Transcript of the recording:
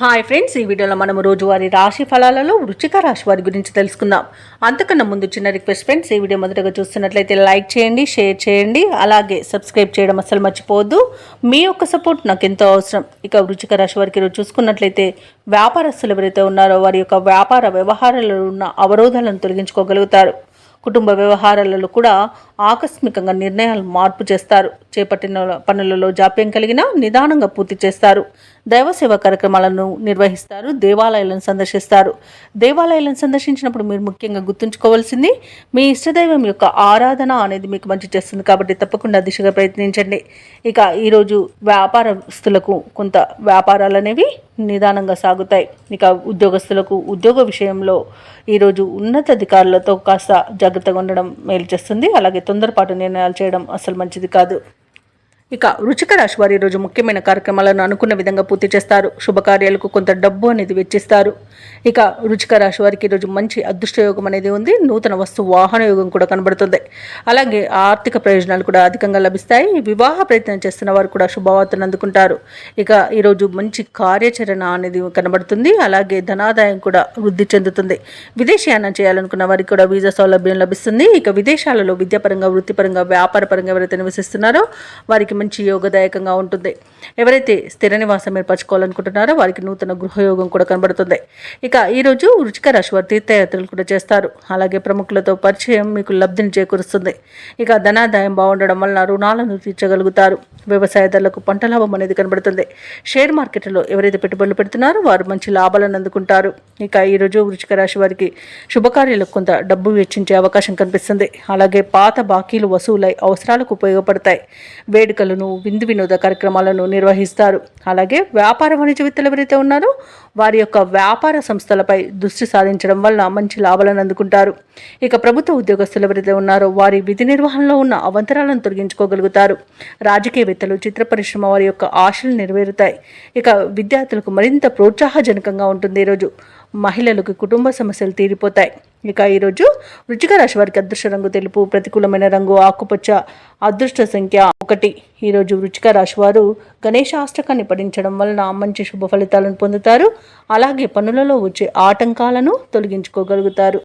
Hi friends, ఈ వీడియోలో మనము రోజువారీ రాశి ఫలాలలో వృశ్చిక రాశి వారి గురించి తెలుసుకుందాం. అంతకన్నా ముందు చిన్న రిక్వెస్ట్ ఫ్రెండ్స్, ఈ వీడియో మొదటగా చూస్తున్నట్లయితే లైక్ చేయండి, షేర్ చేయండి, అలాగే సబ్స్క్రైబ్ చేయడం అస్సలు మర్చిపోవద్దు. మీ యొక్క సపోర్ట్ నాకు ఎంతో అవసరం. ఇక వృశ్చిక రాశి వారికి ఈరోజు చూసుకున్నట్లయితే వ్యాపారస్తులు ఎవరైతే ఉన్నారో వారి యొక్క వ్యాపార వ్యవహారాలలో ఉన్న అవరోధాలను తొలగించుకోగలుగుతారు. కుటుంబ వ్యవహారాలలో కూడా ఆకస్మికంగా నిర్ణయాలు మార్పు చేస్తారు. చేపట్టిన పనులలో జాప్యం కలిగినా నిదానంగా పూర్తి చేస్తారు. దైవ సేవా కార్యక్రమాలను నిర్వహిస్తారు. దేవాలయాలను సందర్శిస్తారు. దేవాలయాలను సందర్శించినప్పుడు మీరు ముఖ్యంగా గుర్తుంచుకోవాల్సింది మీ ఇష్టదైవం యొక్క ఆరాధన అనేది మీకు మంచి చేస్తుంది, కాబట్టి తప్పకుండా దిశగా ప్రయత్నించండి. ఇక ఈరోజు వ్యాపారస్తులకు కొంత వ్యాపారాలు అనేవి నిదానంగా సాగుతాయి. ఇక ఉద్యోగస్తులకు ఉద్యోగ విషయంలో ఈరోజు ఉన్నతాధికారులతో కాస్త జాగ్రత్తగా ఉండడం మేలు చేస్తుంది. అలాగే తొందరపాటు నిర్ణయాలు చేయడం అసలు మంచిది కాదు. ఇక వృశ్చిక రాశి వారు ఈరోజు ముఖ్యమైన కార్యక్రమాలను అనుకున్న విధంగా పూర్తి చేస్తారు. శుభకార్యాలకు కొంత డబ్బు అనేది వెచ్చిస్తారు. ఇక వృశ్చిక రాశి వారికి ఈరోజు మంచి అదృష్ట యోగం అనేది ఉంది. నూతన వస్తు వాహన యోగం కూడా కనబడుతుంది. అలాగే ఆర్థిక ప్రయోజనాలు కూడా అధికంగా లభిస్తాయి. వివాహ ప్రయత్నం చేస్తున్న వారు కూడా శుభవార్తను అందుకుంటారు. ఇక ఈరోజు మంచి కార్యాచరణ అనేది కనబడుతుంది. అలాగే ధనాదాయం కూడా వృద్ధి చెందుతుంది. విదేశీయానం చేయాలనుకున్న వారికి కూడా వీసా సౌలభ్యం లభిస్తుంది. ఇక విదేశాలలో విద్యాపరంగా, వృత్తిపరంగా, వ్యాపారపరంగా ఎవరైతే నివసిస్తున్నారో వారికి మంచి యోగదాయకంగా ఉంటుంది. ఎవరైతే స్థిర నివాసం ఏర్పరచుకోవాలనుకుంటున్నారో వారికి నూతన గృహయోగం కూడా కనబడుతుంది. ఇక ఈరోజు వృశ్చిక రాశి వారు తీర్థయాత్రలు కూడా చేస్తారు. అలాగే ప్రముఖులతో పరిచయం మీకు లబ్ధిని చేకూరుస్తుంది. ఇక ధనాదాయం బాగుండడం వలన రుణాలను తీర్చగలుగుతారు. వ్యవసాయదారులకు పంట లాభం అనేది కనబడుతుంది. షేర్ మార్కెట్లో ఎవరైతే పెట్టుబడులు పెడుతున్నారో వారు మంచి లాభాలను అందుకుంటారు. ఇక ఈరోజు వృశ్చిక రాశి వారికి శుభకార్యాలకు కొంత డబ్బు వెచ్చించే అవకాశం కనిపిస్తుంది. అలాగే పాత బాకీలు వసూలై అవసరాలకు ఉపయోగపడతాయి. వేడుకలను, విందు వినోద కార్యక్రమాలను నిర్వహిస్తారు. అలాగే వ్యాపార వాణిజ్యవేత్తలు ఎవరైతే ఉన్నారో వారి యొక్క వ్యాపార సంస్థలపై దృష్టి సాధించడం వల్ల మంచి లాభాలను అందుకుంటారు. ఇక ప్రభుత్వ ఉద్యోగస్తులు ఎవరైతే ఉన్నారో వారి విధి నిర్వహణలో ఉన్న అవంతరాలను తొలగించుకోగలుగుతారు. రాజకీయవేత్తలు, చిత్ర పరిశ్రమ వారి యొక్క ఆశలు నెరవేరుతాయి. ఇక విద్యార్థులకు మరింత ప్రోత్సాహజనకంగా ఉంటుంది. ఈరోజు మహిళలకు కుటుంబ సమస్యలు తీరిపోతాయి. ఇక ఈరోజు వృశ్చిక రాశి వారికి అదృష్ట రంగు తెలుపు, ప్రతికూలమైన రంగు ఆకుపచ్చ, అదృష్ట సంఖ్య 1. ఈరోజు వృశ్చిక రాశి వారు గణేశాష్టకాన్ని పఠించడం వలన మంచి శుభ ఫలితాలను పొందుతారు. అలాగే పనులలో వచ్చే ఆటంకాలను తొలగించుకోగలుగుతారు.